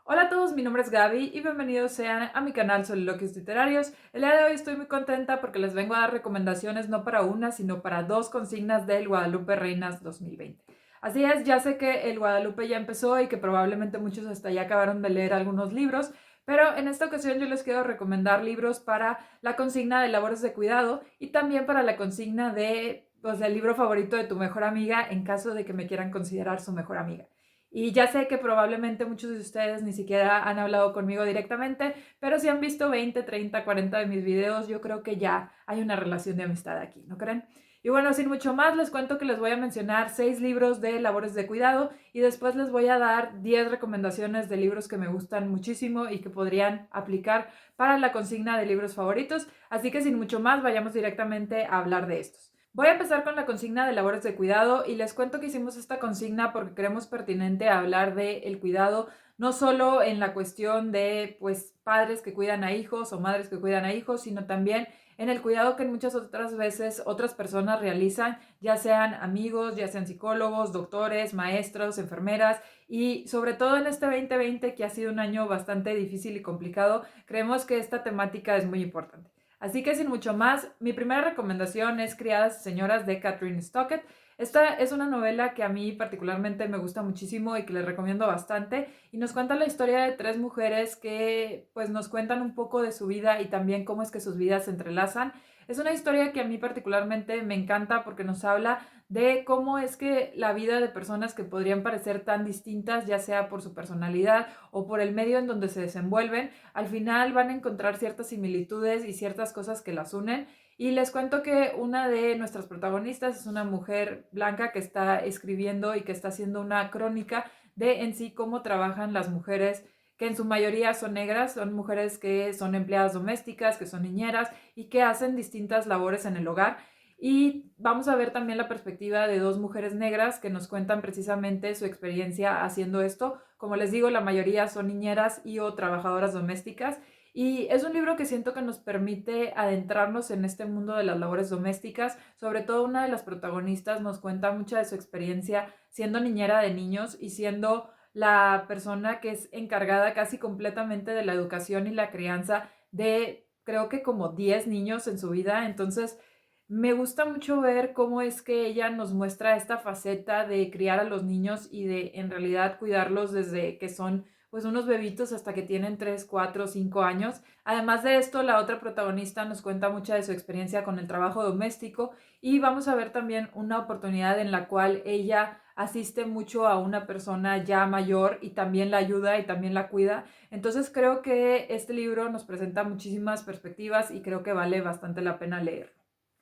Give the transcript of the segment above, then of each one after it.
Hola a todos, mi nombre es Gaby y bienvenidos sean a mi canal Soliloquios Literarios. El día de hoy estoy muy contenta porque les vengo a dar recomendaciones no para una, sino para dos consignas del Guadalupe Reinas 2020. Así es, ya sé que el Guadalupe ya empezó y que probablemente muchos hasta ya acabaron de leer algunos libros, pero en esta ocasión yo les quiero recomendar libros para la consigna de labores de cuidado y también para la consigna de, pues, el libro favorito de tu mejor amiga en caso de que me quieran considerar su mejor amiga. Y ya sé que probablemente muchos de ustedes ni siquiera han hablado conmigo directamente, pero si han visto 20, 30, 40 de mis videos, yo creo que ya hay una relación de amistad aquí, ¿no creen? Y bueno, sin mucho más, les cuento que les voy a mencionar 6 libros de labores de cuidado y después les voy a dar 10 recomendaciones de libros que me gustan muchísimo y que podrían aplicar para la consigna de libros favoritos. Así que sin mucho más, vayamos directamente a hablar de estos. Voy a empezar con la consigna de labores de cuidado y les cuento que hicimos esta consigna porque creemos pertinente hablar del cuidado no solo en la cuestión de pues padres que cuidan a hijos o madres que cuidan a hijos, sino también en el cuidado que muchas otras veces otras personas realizan, ya sean amigos, ya sean psicólogos, doctores, maestros, enfermeras y sobre todo en este 2020 que ha sido un año bastante difícil y complicado, creemos que esta temática es muy importante. Así que sin mucho más, mi primera recomendación es Criadas y Señoras de Catherine Stockett. Esta es una novela que a mí particularmente me gusta muchísimo y que les recomiendo bastante y nos cuenta la historia de tres mujeres que pues nos cuentan un poco de su vida y también cómo es que sus vidas se entrelazan. Es una historia que a mí particularmente me encanta porque nos habla de cómo es que la vida de personas que podrían parecer tan distintas, ya sea por su personalidad o por el medio en donde se desenvuelven, al final van a encontrar ciertas similitudes y ciertas cosas que las unen. Y les cuento que una de nuestras protagonistas es una mujer blanca que está escribiendo y que está haciendo una crónica de en sí cómo trabajan las mujeres que en su mayoría son negras, son mujeres que son empleadas domésticas, que son niñeras y que hacen distintas labores en el hogar. Y vamos a ver también la perspectiva de dos mujeres negras que nos cuentan precisamente su experiencia haciendo esto. Como les digo, la mayoría son niñeras y o trabajadoras domésticas. Y es un libro que siento que nos permite adentrarnos en este mundo de las labores domésticas. Sobre todo una de las protagonistas nos cuenta mucha de su experiencia siendo niñera de niños y siendo la persona que es encargada casi completamente de la educación y la crianza de creo que como 10 niños en su vida. Entonces me gusta mucho ver cómo es que ella nos muestra esta faceta de criar a los niños y de en realidad cuidarlos desde que son pues unos bebitos hasta que tienen 3 4 5 años. Además de esto, la otra protagonista nos cuenta mucha de su experiencia con el trabajo doméstico y vamos a ver también una oportunidad en la cual ella asiste mucho a una persona ya mayor y también la ayuda y también la cuida. Entonces creo que este libro nos presenta muchísimas perspectivas y creo que vale bastante la pena leerlo.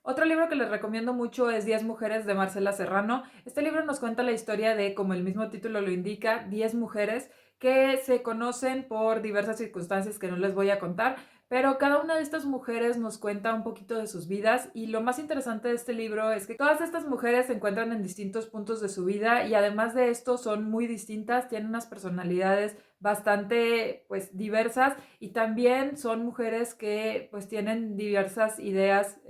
Otro libro que les recomiendo mucho es 10 mujeres de Marcela Serrano. Este libro nos cuenta la historia de, como el mismo título lo indica, 10 mujeres que se conocen por diversas circunstancias que no les voy a contar, pero cada una de estas mujeres nos cuenta un poquito de sus vidas y lo más interesante de este libro es que todas estas mujeres se encuentran en distintos puntos de su vida y además de esto son muy distintas, tienen unas personalidades bastante pues diversas y también son mujeres que pues tienen diversas ideas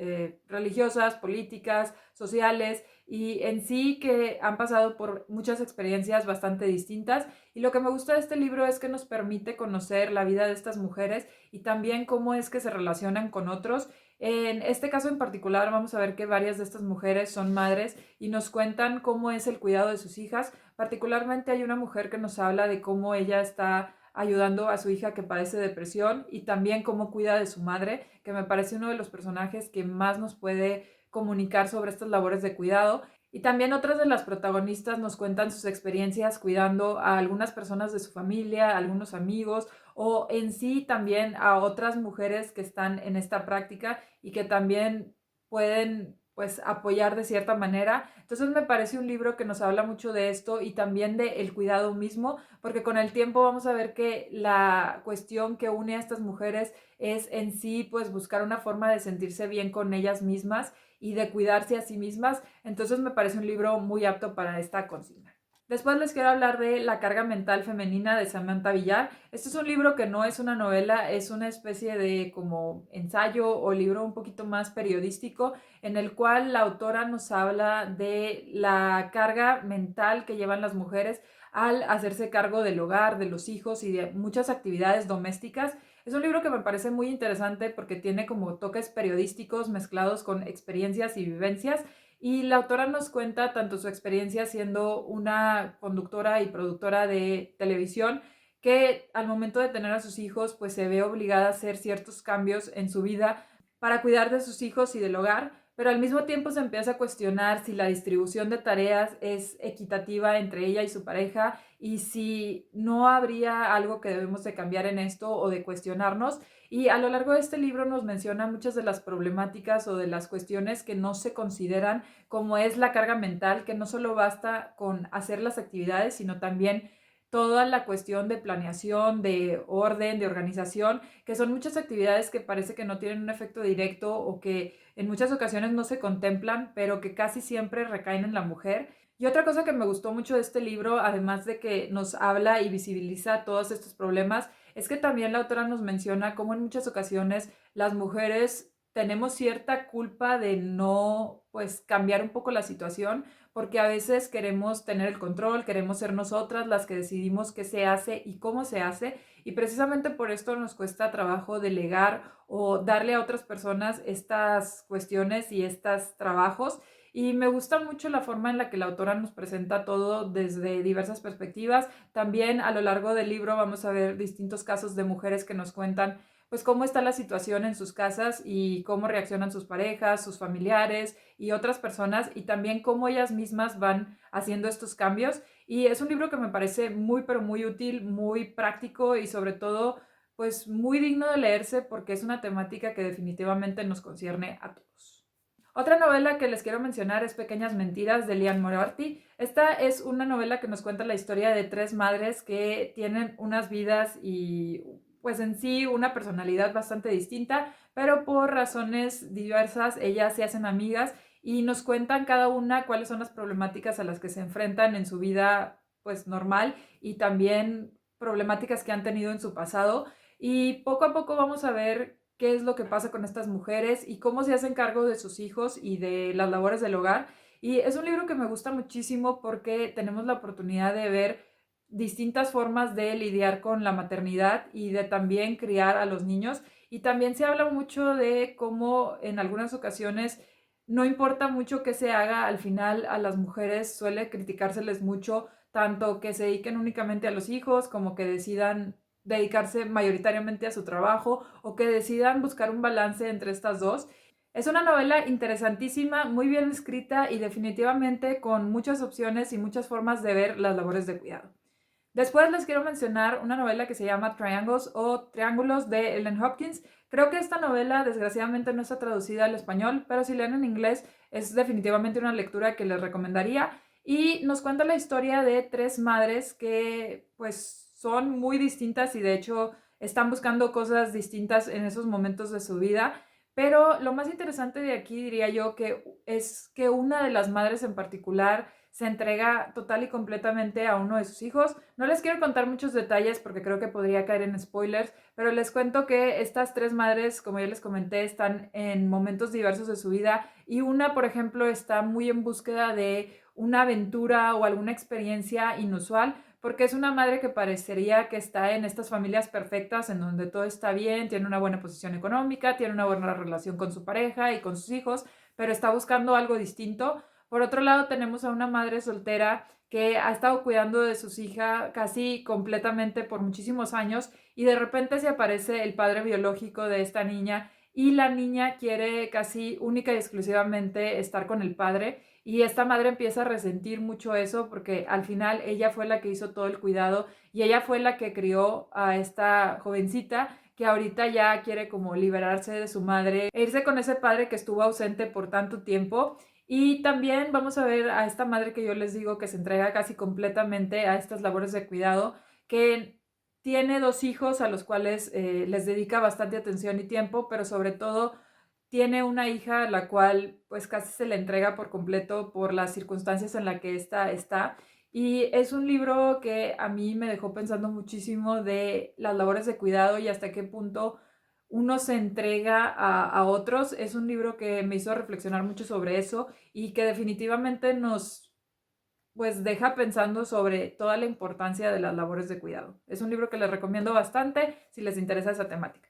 religiosas, políticas, sociales y en sí que han pasado por muchas experiencias bastante distintas y lo que me gusta de este libro es que nos permite conocer la vida de estas mujeres y también cómo es que se relacionan con otros. En este caso en particular vamos a ver que varias de estas mujeres son madres y nos cuentan cómo es el cuidado de sus hijas. Particularmente hay una mujer que nos habla de cómo ella está ayudando a su hija que padece depresión y también cómo cuida de su madre, que me parece uno de los personajes que más nos puede comunicar sobre estas labores de cuidado. Y también otras de las protagonistas nos cuentan sus experiencias cuidando a algunas personas de su familia, a algunos amigos o en sí también a otras mujeres que están en esta práctica y que también pueden pues apoyar de cierta manera. Entonces me parece un libro que nos habla mucho de esto y también de el cuidado mismo, porque con el tiempo vamos a ver que la cuestión que une a estas mujeres es en sí pues buscar una forma de sentirse bien con ellas mismas y de cuidarse a sí mismas. Entonces me parece un libro muy apto para esta consigna. Después les quiero hablar de La carga mental femenina de Samantha Villar. Este es un libro que no es una novela, es una especie de como ensayo o libro un poquito más periodístico en el cual la autora nos habla de la carga mental que llevan las mujeres al hacerse cargo del hogar, de los hijos y de muchas actividades domésticas. Es un libro que me parece muy interesante porque tiene como toques periodísticos mezclados con experiencias y vivencias, y la autora nos cuenta tanto su experiencia siendo una conductora y productora de televisión, que al momento de tener a sus hijos pues se ve obligada a hacer ciertos cambios en su vida para cuidar de sus hijos y del hogar, pero al mismo tiempo se empieza a cuestionar si la distribución de tareas es equitativa entre ella y su pareja y si no habría algo que debemos de cambiar en esto o de cuestionarnos. Y a lo largo de este libro nos menciona muchas de las problemáticas o de las cuestiones que no se consideran, como es la carga mental, que no solo basta con hacer las actividades, sino también toda la cuestión de planeación, de orden, de organización, que son muchas actividades que parece que no tienen un efecto directo o que en muchas ocasiones no se contemplan, pero que casi siempre recaen en la mujer. Y otra cosa que me gustó mucho de este libro, además de que nos habla y visibiliza todos estos problemas, es que también la autora nos menciona cómo en muchas ocasiones las mujeres tenemos cierta culpa de no, pues, cambiar un poco la situación, porque a veces queremos tener el control, queremos ser nosotras las que decidimos qué se hace y cómo se hace, y precisamente por esto nos cuesta trabajo delegar o darle a otras personas estas cuestiones y estos trabajos. Y me gusta mucho la forma en la que la autora nos presenta todo desde diversas perspectivas. También a lo largo del libro vamos a ver distintos casos de mujeres que nos cuentan pues cómo está la situación en sus casas y cómo reaccionan sus parejas, sus familiares y otras personas, y también cómo ellas mismas van haciendo estos cambios. Y es un libro que me parece muy pero muy útil, muy práctico y sobre todo pues muy digno de leerse porque es una temática que definitivamente nos concierne a todos. Otra novela que les quiero mencionar es Pequeñas Mentiras de Liane Moriarty. Esta es una novela que nos cuenta la historia de tres madres que tienen unas vidas y pues en sí una personalidad bastante distinta, pero por razones diversas ellas se hacen amigas y nos cuentan cada una cuáles son las problemáticas a las que se enfrentan en su vida pues normal y también problemáticas que han tenido en su pasado, y poco a poco vamos a ver qué es lo que pasa con estas mujeres y cómo se hacen cargo de sus hijos y de las labores del hogar. Y es un libro que me gusta muchísimo porque tenemos la oportunidad de ver distintas formas de lidiar con la maternidad y de también criar a los niños. Y también se habla mucho de cómo en algunas ocasiones no importa mucho que se haga, al final a las mujeres suele criticárseles mucho, tanto que se dediquen únicamente a los hijos como que decidan dedicarse mayoritariamente a su trabajo o que decidan buscar un balance entre estas dos. Es una novela interesantísima, muy bien escrita y definitivamente con muchas opciones y muchas formas de ver las labores de cuidado. Después les quiero mencionar una novela que se llama Triangles o Triángulos de Ellen Hopkins. Creo que esta novela desgraciadamente no está traducida al español, pero si leen en inglés es definitivamente una lectura que les recomendaría. Y nos cuenta la historia de tres madres que pues son muy distintas y de hecho están buscando cosas distintas en esos momentos de su vida. Pero lo más interesante de aquí diría yo que es que una de las madres en particular se entrega total y completamente a uno de sus hijos. No les quiero contar muchos detalles porque creo que podría caer en spoilers, pero les cuento que estas tres madres, como ya les comenté, están en momentos diversos de su vida, y una, por ejemplo, está muy en búsqueda de una aventura o alguna experiencia inusual, porque es una madre que parecería que está en estas familias perfectas en donde todo está bien, tiene una buena posición económica, tiene una buena relación con su pareja y con sus hijos, pero está buscando algo distinto. Por otro lado, tenemos a una madre soltera que ha estado cuidando de sus hijas casi completamente por muchísimos años, y de repente se aparece el padre biológico de esta niña y la niña quiere casi única y exclusivamente estar con el padre, y esta madre empieza a resentir mucho eso porque al final ella fue la que hizo todo el cuidado y ella fue la que crió a esta jovencita que ahorita ya quiere como liberarse de su madre e irse con ese padre que estuvo ausente por tanto tiempo. Y también vamos a ver a esta madre que yo les digo que se entrega casi completamente a estas labores de cuidado, que tiene dos hijos a los cuales les dedica bastante atención y tiempo, pero sobre todo tiene una hija a la cual pues casi se le entrega por completo por las circunstancias en las que ésta está. Y es un libro que a mí me dejó pensando muchísimo de las labores de cuidado y hasta qué punto uno se entrega a otros. Es un libro que me hizo reflexionar mucho sobre eso y que definitivamente pues deja pensando sobre toda la importancia de las labores de cuidado. Es un libro que les recomiendo bastante si les interesa esa temática.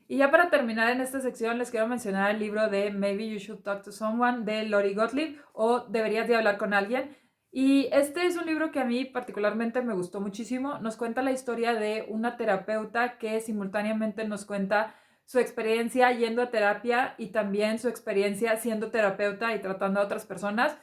Y ya para terminar en esta sección les quiero mencionar el libro de Maybe You Should Talk to Someone de Lori Gottlieb o Deberías de hablar con alguien. Y este es un libro que a mí particularmente me gustó muchísimo. Nos cuenta la historia de una terapeuta que simultáneamente nos cuenta su experiencia yendo a terapia y también su experiencia siendo terapeuta y tratando a otras personas.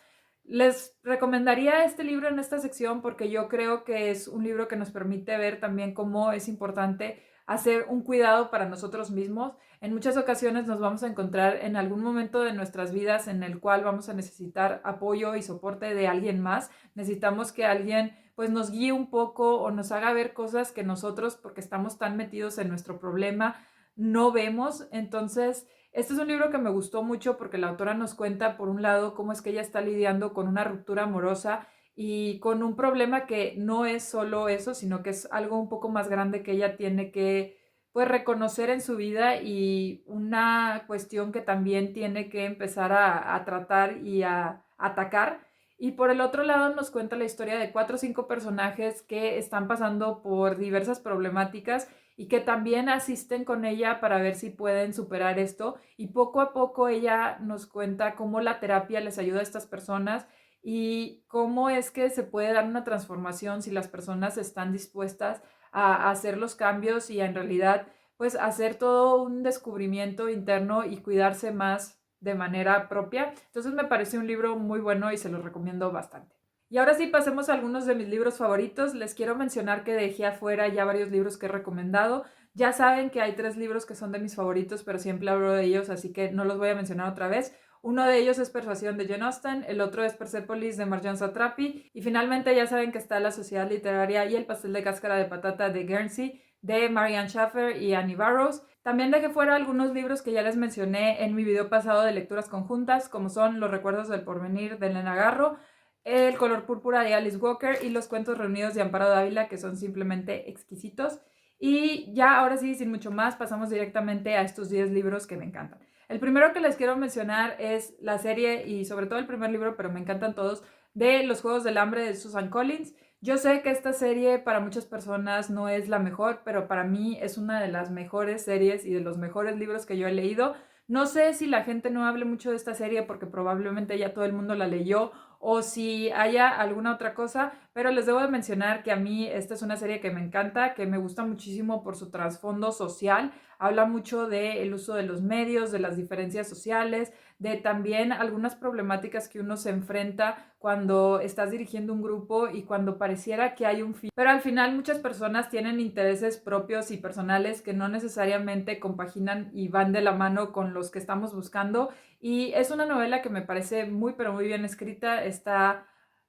Les recomendaría este libro en esta sección porque yo creo que es un libro que nos permite ver también cómo es importante hacer un cuidado para nosotros mismos. En muchas ocasiones nos vamos a encontrar en algún momento de nuestras vidas en el cual vamos a necesitar apoyo y soporte de alguien más. Necesitamos que alguien pues nos guíe un poco o nos haga ver cosas que nosotros, porque estamos tan metidos en nuestro problema, no vemos. Entonces, este es un libro que me gustó mucho porque la autora nos cuenta, por un lado, cómo es que ella está lidiando con una ruptura amorosa y con un problema que no es solo eso, sino que es algo un poco más grande que ella tiene que pues reconocer en su vida y una cuestión que también tiene que empezar a tratar y a atacar. Y por el otro lado nos cuenta la historia de 4 o 5 personajes que están pasando por diversas problemáticas y que también asisten con ella para ver si pueden superar esto. Y poco a poco ella nos cuenta cómo la terapia les ayuda a estas personas y cómo es que se puede dar una transformación si las personas están dispuestas a hacer los cambios y a en realidad pues hacer todo un descubrimiento interno y cuidarse más de manera propia. Entonces me parece un libro muy bueno y se lo recomiendo bastante. Y ahora sí, pasemos a algunos de mis libros favoritos. Les quiero mencionar que dejé afuera ya varios libros que he recomendado. Ya saben que hay 3 libros que son de mis favoritos, pero siempre hablo de ellos, así que no los voy a mencionar otra vez. Uno de ellos es Persuasión de Jane Austen, el otro es Persepolis de Marjane Satrapi y finalmente ya saben que está La Sociedad Literaria y El Pastel de Cáscara de Patata de Guernsey de Marianne Schaffer y Annie Barrows. También dejé fuera algunos libros que ya les mencioné en mi video pasado de lecturas conjuntas, como son Los Recuerdos del Porvenir de Elena Garro, El Color Púrpura de Alice Walker y Los Cuentos Reunidos de Amparo Dávila, que son simplemente exquisitos. Y ya ahora sí, sin mucho más, pasamos directamente a estos 10 libros que me encantan. El primero que les quiero mencionar es la serie y sobre todo el primer libro, pero me encantan todos, de Los Juegos del Hambre de Susan Collins. Yo sé que esta serie para muchas personas no es la mejor, pero para mí es una de las mejores series y de los mejores libros que yo he leído. No sé si la gente no hable mucho de esta serie porque probablemente ya todo el mundo la leyó o si haya alguna otra cosa, pero les debo de mencionar que a mí esta es una serie que me encanta, que me gusta muchísimo por su trasfondo social. Habla mucho del uso de los medios, de las diferencias sociales, de también algunas problemáticas que uno se enfrenta cuando estás dirigiendo un grupo y cuando pareciera que hay un fin. Pero al final muchas personas tienen intereses propios y personales que no necesariamente compaginan y van de la mano con los que estamos buscando. Y es una novela que me parece muy, pero muy bien escrita. Está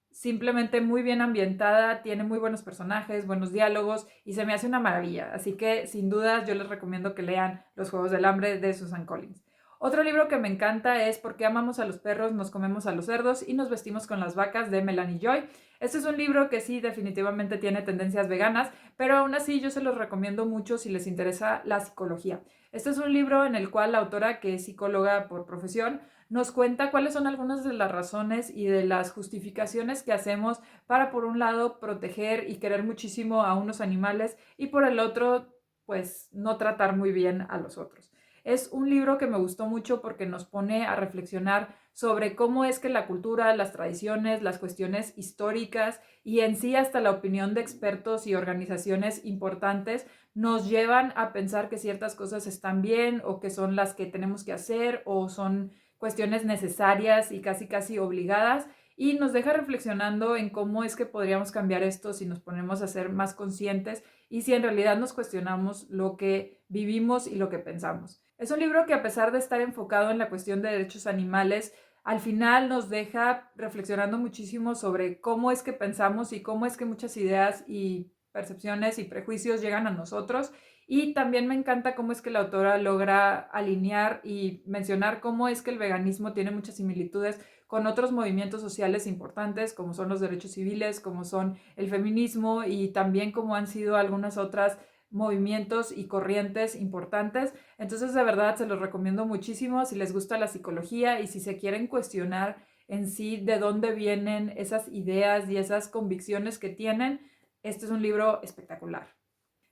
simplemente muy bien ambientada, tiene muy buenos personajes, buenos diálogos y se me hace una maravilla. Así que sin dudas yo les recomiendo que lean Los Juegos del Hambre de Susan Collins. Otro libro que me encanta es ¿Por qué amamos a los perros, nos comemos a los cerdos y nos vestimos con las vacas? De Melanie Joy. Este es un libro que sí definitivamente tiene tendencias veganas, pero aún así yo se los recomiendo mucho si les interesa la psicología. Este es un libro en el cual la autora, que es psicóloga por profesión, nos cuenta cuáles son algunas de las razones y de las justificaciones que hacemos para, por un lado, proteger y querer muchísimo a unos animales y por el otro, pues no tratar muy bien a los otros. Es un libro que me gustó mucho porque nos pone a reflexionar sobre cómo es que la cultura, las tradiciones, las cuestiones históricas y en sí hasta la opinión de expertos y organizaciones importantes nos llevan a pensar que ciertas cosas están bien o que son las que tenemos que hacer o son cuestiones necesarias y casi casi obligadas y nos deja reflexionando en cómo es que podríamos cambiar esto si nos ponemos a ser más conscientes y si en realidad nos cuestionamos lo que vivimos y lo que pensamos. Es un libro que a pesar de estar enfocado en la cuestión de derechos animales, al final nos deja reflexionando muchísimo sobre cómo es que pensamos y cómo es que muchas ideas y percepciones y prejuicios llegan a nosotros. Y también me encanta cómo es que la autora logra alinear y mencionar cómo es que el veganismo tiene muchas similitudes con otros movimientos sociales importantes, como son los derechos civiles, como son el feminismo y también como han sido algunas otras movimientos y corrientes importantes. Entonces, de verdad, se los recomiendo muchísimo si les gusta la psicología y si se quieren cuestionar en sí de dónde vienen esas ideas y esas convicciones que tienen. Este es un libro espectacular.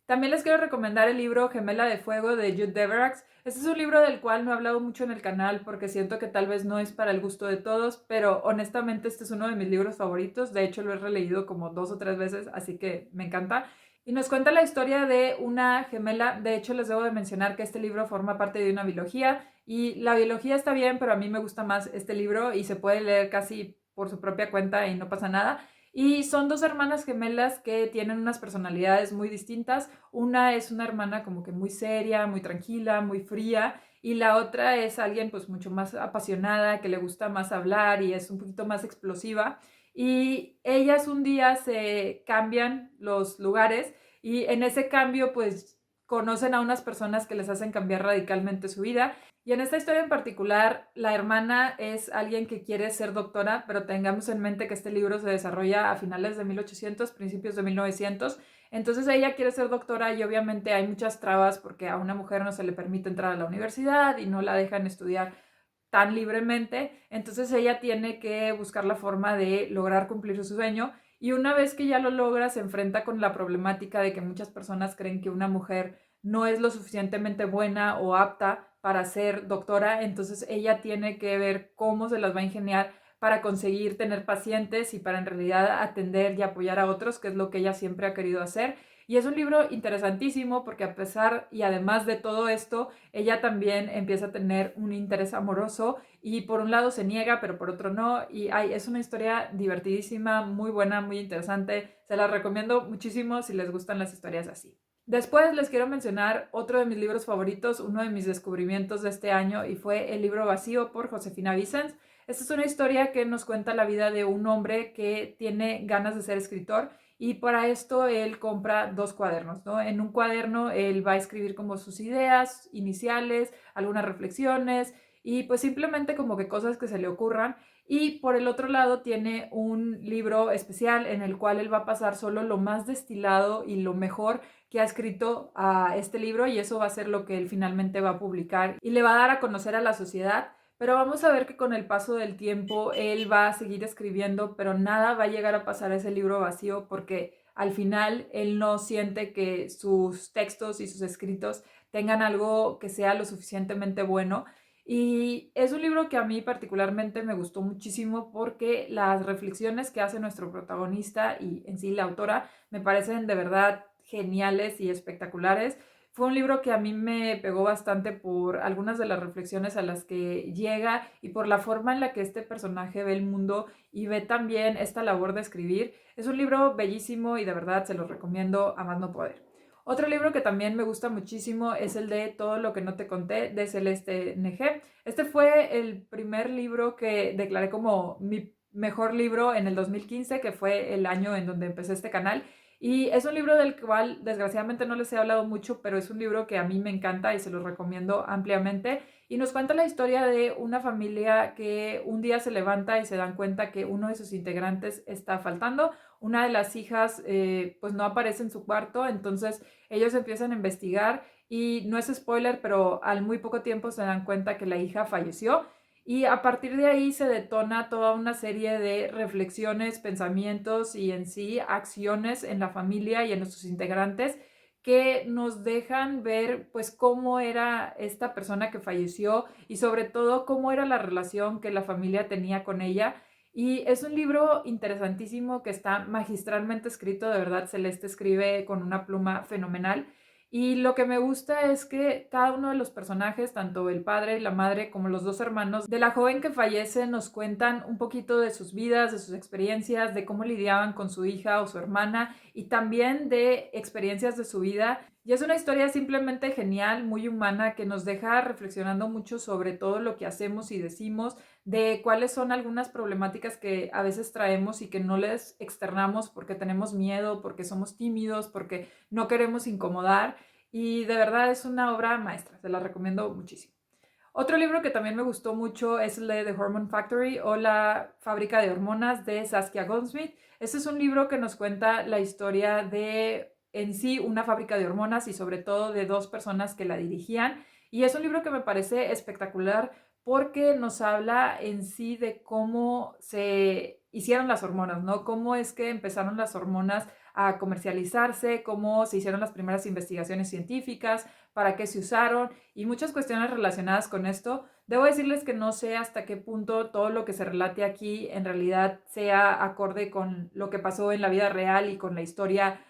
También les quiero recomendar el libro Gemela de Fuego de Jude Deberax. Este es un libro del cual no he hablado mucho en el canal porque siento que tal vez no es para el gusto de todos, pero honestamente este es uno de mis libros favoritos. De hecho lo he releído como 2 o 3 veces, así que me encanta. Y nos cuenta la historia de una gemela. De hecho les debo de mencionar que este libro forma parte de una biología y la biología está bien, pero a mí me gusta más este libro y se puede leer casi por su propia cuenta y no pasa nada. Y son dos hermanas gemelas que tienen unas personalidades muy distintas. Una es una hermana como que muy seria, muy tranquila, muy fría, y la otra es alguien pues mucho más apasionada, que le gusta más hablar y es un poquito más explosiva. Y ellas un día se cambian los lugares y en ese cambio pues conocen a unas personas que les hacen cambiar radicalmente su vida. Y en esta historia en particular, la hermana es alguien que quiere ser doctora, pero tengamos en mente que este libro se desarrolla a finales de 1800, principios de 1900. Entonces ella quiere ser doctora y obviamente hay muchas trabas porque a una mujer no se le permite entrar a la universidad y no la dejan estudiar tan libremente. Entonces ella tiene que buscar la forma de lograr cumplir su sueño. Y una vez que ya lo logra, se enfrenta con la problemática de que muchas personas creen que una mujer no es lo suficientemente buena o apta para ser doctora, entonces ella tiene que ver cómo se las va a ingeniar para conseguir tener pacientes y para en realidad atender y apoyar a otros, que es lo que ella siempre ha querido hacer. Y es un libro interesantísimo porque a pesar y además de todo esto, ella también empieza a tener un interés amoroso y por un lado se niega, pero por otro no. Y es una historia divertidísima, muy buena, muy interesante. Se la recomiendo muchísimo si les gustan las historias así. Después les quiero mencionar otro de mis libros favoritos, uno de mis descubrimientos de este año, y fue El libro vacío por Josefina Vicens. Esta es una historia que nos cuenta la vida de un hombre que tiene ganas de ser escritor y para esto él compra 2 cuadernos, ¿no? En un cuaderno él va a escribir como sus ideas iniciales, algunas reflexiones y pues simplemente como que cosas que se le ocurran. Y por el otro lado tiene un libro especial en el cual él va a pasar solo lo más destilado y lo mejor que ha escrito a este libro y eso va a ser lo que él finalmente va a publicar y le va a dar a conocer a la sociedad. Pero vamos a ver que con el paso del tiempo él va a seguir escribiendo, pero nada va a llegar a pasar a ese libro vacío porque al final él no siente que sus textos y sus escritos tengan algo que sea lo suficientemente bueno. Y es un libro que a mí particularmente me gustó muchísimo porque las reflexiones que hace nuestro protagonista y en sí la autora me parecen de verdad geniales y espectaculares. Fue un libro que a mí me pegó bastante por algunas de las reflexiones a las que llega y por la forma en la que este personaje ve el mundo y ve también esta labor de escribir. Es un libro bellísimo y de verdad se lo recomiendo a más no poder. Otro libro que también me gusta muchísimo es el de Todo lo que no te conté de Celeste Ng. Este fue el primer libro que declaré como mi mejor libro en el 2015, que fue el año en donde empecé este canal. Y es un libro del cual desgraciadamente no les he hablado mucho, pero es un libro que a mí me encanta y se los recomiendo ampliamente. Y nos cuenta la historia de una familia que un día se levanta y se dan cuenta que uno de sus integrantes está faltando. Una de las hijas pues no aparece en su cuarto, entonces ellos empiezan a investigar y no es spoiler, pero al muy poco tiempo se dan cuenta que la hija falleció. Y a partir de ahí se detona toda una serie de reflexiones, pensamientos y en sí acciones en la familia y en nuestros integrantes que nos dejan ver pues cómo era esta persona que falleció y sobre todo cómo era la relación que la familia tenía con ella. Y es un libro interesantísimo que está magistralmente escrito, de verdad Celeste escribe con una pluma fenomenal. Y lo que me gusta es que cada uno de los personajes, tanto el padre y la madre como los 2 hermanos de la joven que fallece, nos cuentan un poquito de sus vidas, de sus experiencias, de cómo lidiaban con su hija o su hermana y también de experiencias de su vida. Y es una historia simplemente genial, muy humana, que nos deja reflexionando mucho sobre todo lo que hacemos y decimos, de cuáles son algunas problemáticas que a veces traemos y que no les externamos porque tenemos miedo, porque somos tímidos, porque no queremos incomodar. Y de verdad es una obra maestra, se la recomiendo muchísimo. Otro libro que también me gustó mucho es el de The Hormone Factory o La fábrica de hormonas de Saskia Goldsmith. Este es un libro que nos cuenta la historia de en sí una fábrica de hormonas y sobre todo de 2 personas que la dirigían. Y es un libro que me parece espectacular porque nos habla en sí de cómo se hicieron las hormonas, ¿no? Cómo es que empezaron las hormonas a comercializarse, cómo se hicieron las primeras investigaciones científicas, para qué se usaron y muchas cuestiones relacionadas con esto. Debo decirles que no sé hasta qué punto todo lo que se relate aquí en realidad sea acorde con lo que pasó en la vida real y con la historia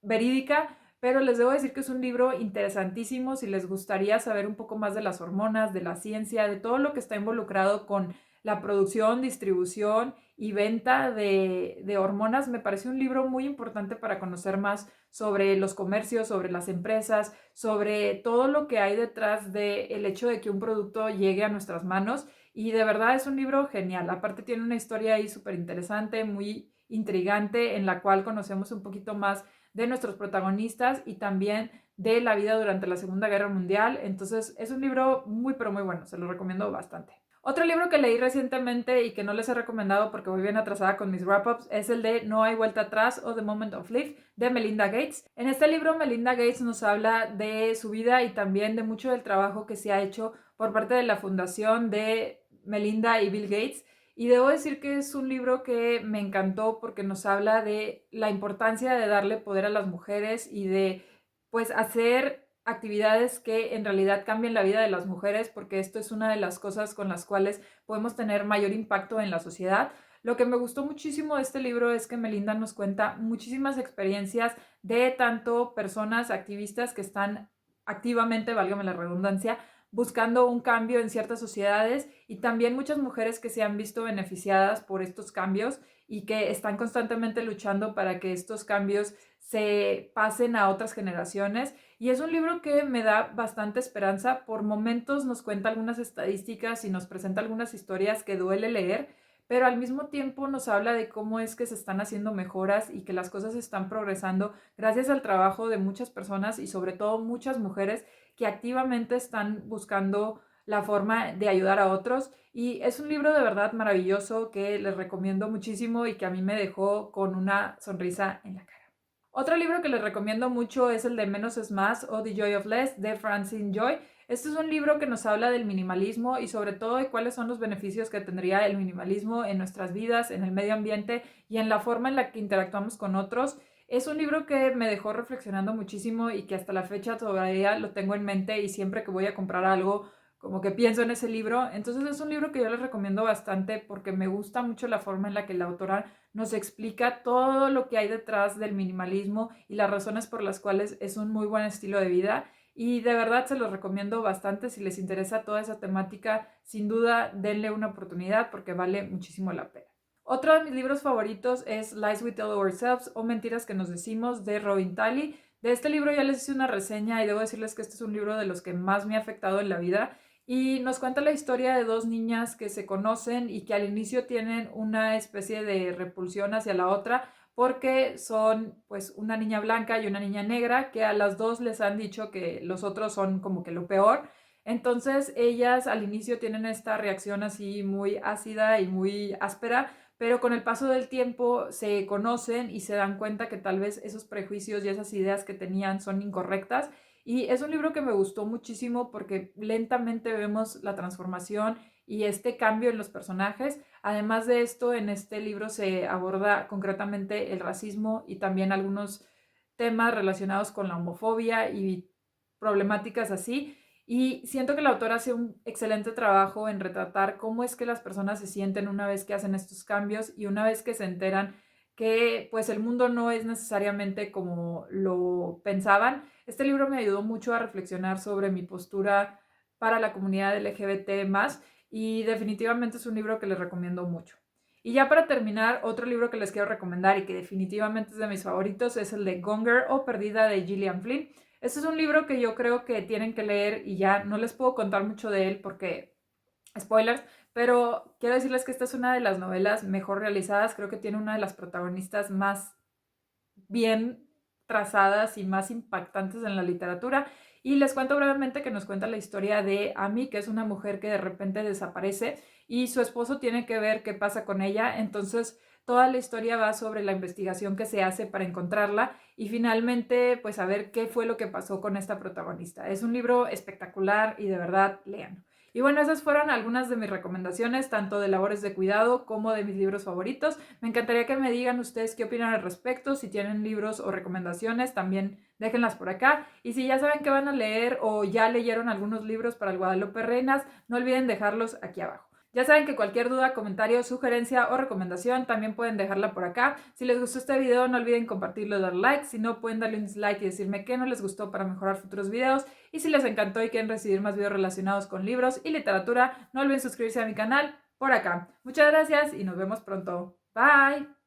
verídica, pero les debo decir que es un libro interesantísimo si les gustaría saber un poco más de las hormonas, de la ciencia, de todo lo que está involucrado con la producción, distribución y venta de hormonas. Me parece un libro muy importante para conocer más sobre los comercios, sobre las empresas, sobre todo lo que hay detrás del hecho de que un producto llegue a nuestras manos. Y de verdad es un libro genial. Aparte tiene una historia ahí súper interesante, muy intrigante, en la cual conocemos un poquito más de nuestros protagonistas y también de la vida durante la Segunda Guerra Mundial. Entonces es un libro muy pero muy bueno, se lo recomiendo bastante. Otro libro que leí recientemente y que no les he recomendado porque voy bien atrasada con mis wrap-ups es el de No hay vuelta atrás o The Moment of Life de Melinda Gates. En este libro Melinda Gates nos habla de su vida y también de mucho del trabajo que se ha hecho por parte de la fundación de Melinda y Bill Gates. Y debo decir que es un libro que me encantó porque nos habla de la importancia de darle poder a las mujeres y de pues hacer actividades que en realidad cambien la vida de las mujeres, porque esto es una de las cosas con las cuales podemos tener mayor impacto en la sociedad. Lo que me gustó muchísimo de este libro es que Melinda nos cuenta muchísimas experiencias de tanto personas activistas que están activamente, válgame la redundancia, buscando un cambio en ciertas sociedades y también muchas mujeres que se han visto beneficiadas por estos cambios y que están constantemente luchando para que estos cambios se pasen a otras generaciones. Y es un libro que me da bastante esperanza. Por momentos nos cuenta algunas estadísticas y nos presenta algunas historias que duele leer, pero al mismo tiempo nos habla de cómo es que se están haciendo mejoras y que las cosas están progresando gracias al trabajo de muchas personas y sobre todo muchas mujeres que activamente están buscando la forma de ayudar a otros. Y es un libro de verdad maravilloso que les recomiendo muchísimo y que a mí me dejó con una sonrisa en la cara. Otro libro que les recomiendo mucho es el de Menos es Más o The Joy of Less de Francine Joy. Este es un libro que nos habla del minimalismo y sobre todo de cuáles son los beneficios que tendría el minimalismo en nuestras vidas, en el medio ambiente y en la forma en la que interactuamos con otros. Es un libro que me dejó reflexionando muchísimo y que hasta la fecha todavía lo tengo en mente y siempre que voy a comprar algo como que pienso en ese libro. Entonces es un libro que yo les recomiendo bastante porque me gusta mucho la forma en la que la autora nos explica todo lo que hay detrás del minimalismo y las razones por las cuales es un muy buen estilo de vida. Y de verdad se los recomiendo bastante. Si les interesa toda esa temática, sin duda denle una oportunidad porque vale muchísimo la pena. Otro de mis libros favoritos es Lies We Tell Ourselves o Mentiras que nos decimos de Robin Talley. De este libro ya les hice una reseña y debo decirles que este es un libro de los que más me ha afectado en la vida y nos cuenta la historia de dos niñas que se conocen y que al inicio tienen una especie de repulsión hacia la otra porque son pues una niña blanca y una niña negra que a las dos les han dicho que los otros son como que lo peor. Entonces ellas al inicio tienen esta reacción así muy ácida y muy áspera, pero con el paso del tiempo se conocen y se dan cuenta que tal vez esos prejuicios y esas ideas que tenían son incorrectas. Y es un libro que me gustó muchísimo porque lentamente vemos la transformación y este cambio en los personajes. Además de esto, en este libro se aborda concretamente el racismo y también algunos temas relacionados con la homofobia y problemáticas así. Y siento que la autora hace un excelente trabajo en retratar cómo es que las personas se sienten una vez que hacen estos cambios y una vez que se enteran que pues el mundo no es necesariamente como lo pensaban. Este libro me ayudó mucho a reflexionar sobre mi postura para la comunidad LGBT más y definitivamente es un libro que les recomiendo mucho. Y ya para terminar, otro libro que les quiero recomendar y que definitivamente es de mis favoritos es el de Gone Girl o Perdida de Gillian Flynn. Este es un libro que yo creo que tienen que leer y ya no les puedo contar mucho de él porque spoilers, pero quiero decirles que esta es una de las novelas mejor realizadas. Creo que tiene una de las protagonistas más bien trazadas y más impactantes en la literatura. Y les cuento brevemente que nos cuenta la historia de Amy, que es una mujer que de repente desaparece y su esposo tiene que ver qué pasa con ella. Entonces toda la historia va sobre la investigación que se hace para encontrarla y finalmente pues a ver qué fue lo que pasó con esta protagonista. Es un libro espectacular y de verdad lean. Y bueno, esas fueron algunas de mis recomendaciones, tanto de labores de cuidado como de mis libros favoritos. Me encantaría que me digan ustedes qué opinan al respecto, si tienen libros o recomendaciones, también déjenlas por acá. Y si ya saben que van a leer o ya leyeron algunos libros para el Guadalupe Reinas, no olviden dejarlos aquí abajo. Ya saben que cualquier duda, comentario, sugerencia o recomendación también pueden dejarla por acá. Si les gustó este video, no olviden compartirlo y dar like. Si no, pueden darle un dislike y decirme qué no les gustó para mejorar futuros videos. Y si les encantó y quieren recibir más videos relacionados con libros y literatura, no olviden suscribirse a mi canal por acá. Muchas gracias y nos vemos pronto. Bye.